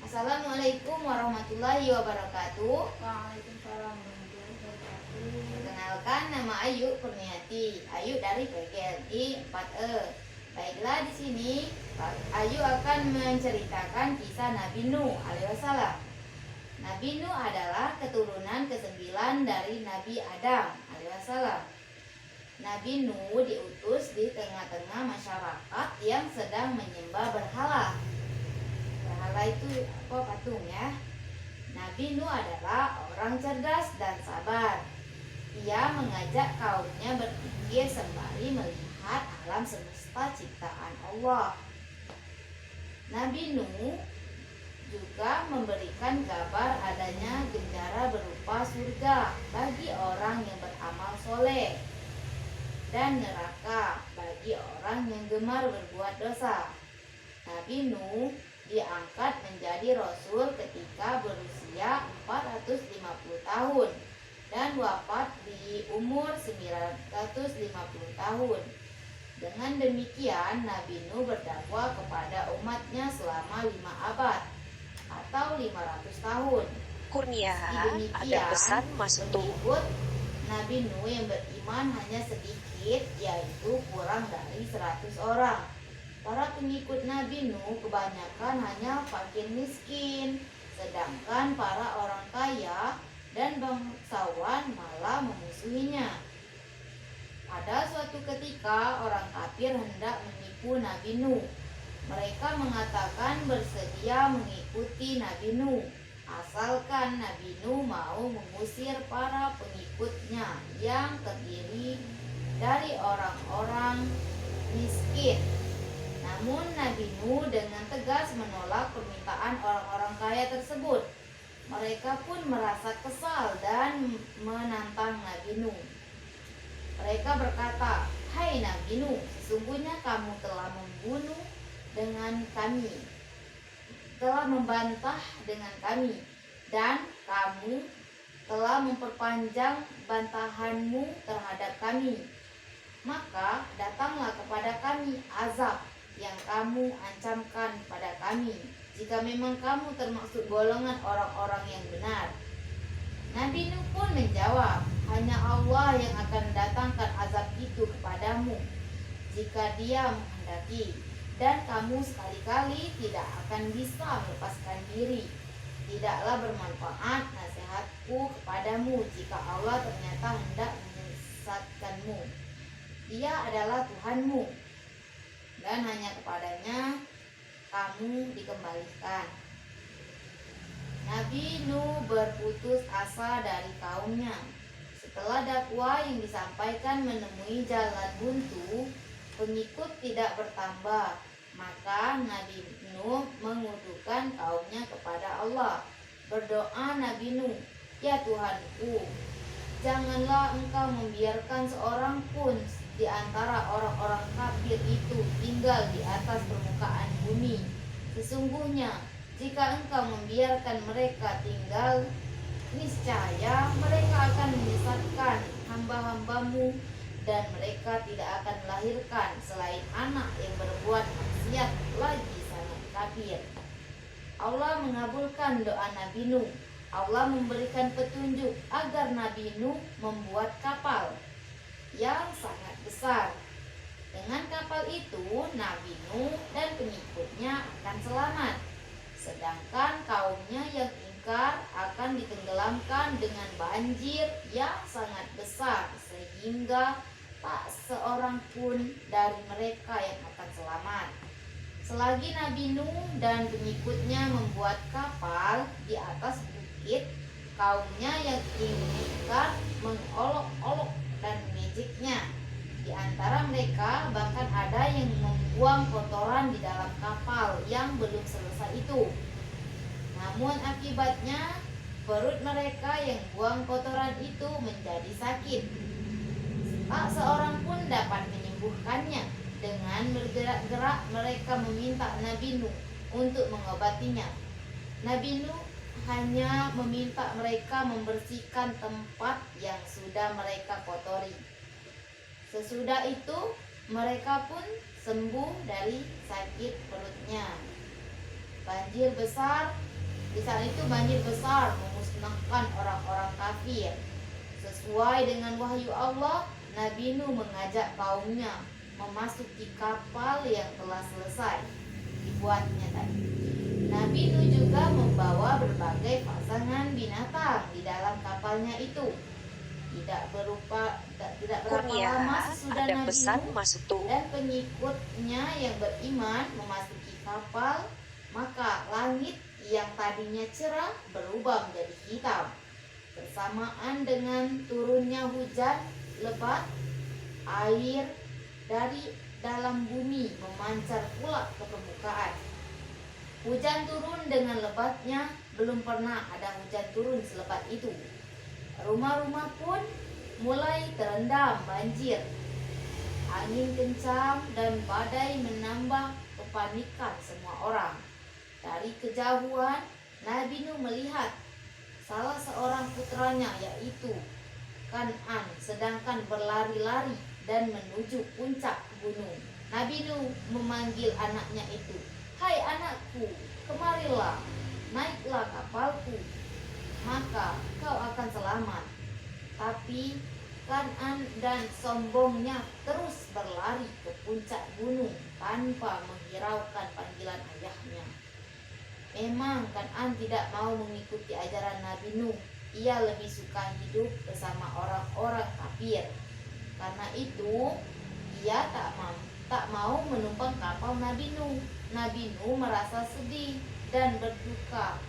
Assalamualaikum warahmatullahi wabarakatuh. Waalaikumsalam warahmatullahi wabarakatuh. Perkenalkan, nama Ayu Kurniati. Ayu dari PGRI 4E. Baiklah, di sini Ayu akan menceritakan kisah Nabi Nuh alaihissalam. Nabi Nuh adalah keturunan ke-9 dari Nabi Adam alaihissalam. Nabi Nuh diutus di tengah-tengah masyarakat yang sedang menyembah berhala. Berhala itu patung ya. Nabi Nuh adalah orang cerdas dan sabar. Ia mengajak kaumnya berpikir sembari melihat alam semesta ciptaan Allah. Nabi Nuh juga memberikan kabar adanya ganjaran berupa surga bagi orang yang beramal soleh dan neraka bagi orang yang gemar berbuat dosa. Nabi Nuh diangkat menjadi rasul ketika berusia 450 tahun dan wafat di umur 950 tahun. Dengan demikian Nabi Nuh berdakwah kepada umatnya selama 5 abad atau 500 tahun. Kurniaha, ada pesan masuk tuh. Pengikut Nabi Nuh yang beriman hanya sedikit, yaitu kurang dari 100 orang. Para pengikut Nabi Nuh kebanyakan hanya fakir miskin, sedangkan para orang kaya dan bangsawan malah memusuhinya. Pada suatu ketika orang kafir hendak menipu Nabi Nuh. Mereka mengatakan bersedia mengikuti Nabi Nuh, asalkan Nabi Nuh mau mengusir para pengikutnya yang terdiri dari orang-orang miskin. Namun Nabi Nuh dengan tegas menolak permintaan orang-orang kaya tersebut. Mereka pun merasa kesal dan menantang Nabi Nuh. Mereka berkata, "Hai Nabi Nuh, sesungguhnya kamu telah membunuh dengan kami, telah membantah dengan kami, dan kamu telah memperpanjang bantahanmu terhadap kami. Maka datanglah kepada kami azab yang kamu ancamkan pada kami, jika memang kamu termasuk golongan orang-orang yang benar." Nabi Nuh pun menjawab, "Hanya Allah yang akan mendatangkan azab itu kepadamu jika Dia menghendaki, dan kamu sekali-kali tidak akan bisa melepaskan diri. Tidaklah bermanfaat nasihatku kepadamu jika Allah ternyata hendak menyesatkanmu. Dia adalah Tuhanmu, dan hanya kepadanya kamu dikembalikan." Nabi Nuh berputus asa dari kaumnya. Setelah dakwah yang disampaikan menemui jalan buntu, pengikut tidak bertambah. Maka Nabi Nuh mengutukan kaumnya kepada Allah. Berdoa Nabi Nuh, "Ya Tuhanku, janganlah Engkau membiarkan seorang pun di antara orang-orang kafir itu tinggal di atas permukaan bumi. Sesungguhnya jika Engkau membiarkan mereka tinggal, niscaya mereka akan menyesatkan hamba-hambamu, dan mereka tidak akan melahirkan selain anak yang berbuat maksiat lagi sangat kafir." Allah mengabulkan doa Nabi Nuh. Allah memberikan petunjuk agar Nabi Nuh membuat kapal yang sangat besar. Dengan kapal itu Nabi Nuh dan pengikutnya akan selamat, sedangkan kaumnya yang ingkar akan ditenggelamkan dengan banjir yang sangat besar, sehingga tak seorang pun dari mereka yang akan selamat. Selagi Nabi Nuh dan pengikutnya membuat kapal di atas bukit, kaumnya yang ingkar mengolok-olok dan mengejeknya. Di antara mereka bahkan ada yang membuang kotoran di dalam kapal yang belum selesai itu. Namun akibatnya perut mereka yang buang kotoran itu menjadi sakit. Tak seorang pun dapat menyembuhkannya. Dengan bergerak-gerak mereka meminta Nabi Nuh untuk mengobatinya. Nabi Nuh hanya meminta mereka membersihkan tempat yang sudah mereka kotori. Sesudah itu mereka pun sembuh dari sakit perutnya. Banjir besar Di saat itu banjir besar memusnahkan orang-orang kafir. Sesuai dengan wahyu Allah, Nabi Nuh mengajak kaumnya memasuki kapal yang telah selesai dibuatnya tadi. Nabi Nuh juga membawa berbagai pasangan binatang di dalam kapalnya itu. Tidak berapa Kurnia, lama sesudah ada Nabi pesan Nuh masuk tuh. dan pengikutnya yang beriman memasuki kapal, maka langit yang tadinya cerah berubah menjadi hitam. Bersamaan dengan turunnya hujan lebat, air dari dalam bumi memancar pula ke permukaan. Hujan turun dengan lebatnya, belum pernah ada hujan turun selebat itu. Rumah-rumah pun mulai terendam banjir. Angin kencang dan badai menambah kepanikan semua orang. Dari kejauhan, Nabi Nuh melihat salah seorang putranya, yaitu Kan'an, sedangkan berlari-lari dan menuju puncak gunung. Nabi Nuh memanggil anaknya itu, "Hai anakku, kemarilah, naiklah kapalku, maka kau akan selamat." Tapi Kan'an dan sombongnya terus berlari ke puncak gunung tanpa menghiraukan panggilan ayahnya. Memang Kan'an tidak mau mengikuti ajaran Nabi Nuh. Ia lebih suka hidup bersama orang-orang kafir. Karena itu, ia tak mau menumpang kapal Nabi Nuh. Nabi Nuh merasa sedih dan berduka.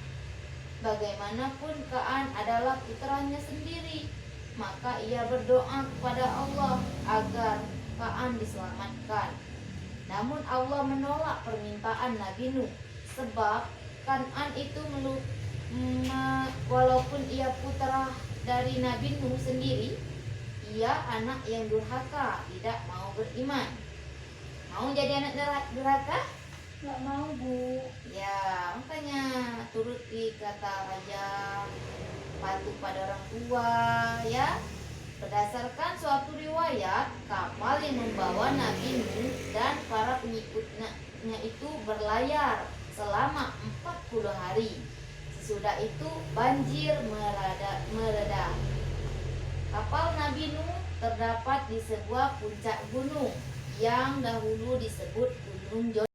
Bagaimanapun Kan'an adalah putranya sendiri, maka ia berdoa kepada Allah agar Kan'an diselamatkan. Namun Allah menolak permintaan Nabi Nuh, sebab Kan'an itu walaupun ia putra dari Nabi Nuh sendiri, ia anak yang durhaka, tidak mau beriman. Mau jadi anak durhaka? Nggak mau, Bu. Ya, makanya turuti kata raja, patuh pada orang tua, ya. Berdasarkan suatu riwayat, kapal yang membawa Nabi Nuh dan para pengikutnya itu berlayar selama 40 hari. Sesudah itu banjir mereda. Kapal Nabi Nuh terdapat di sebuah puncak gunung yang dahulu disebut Gunung Jordan.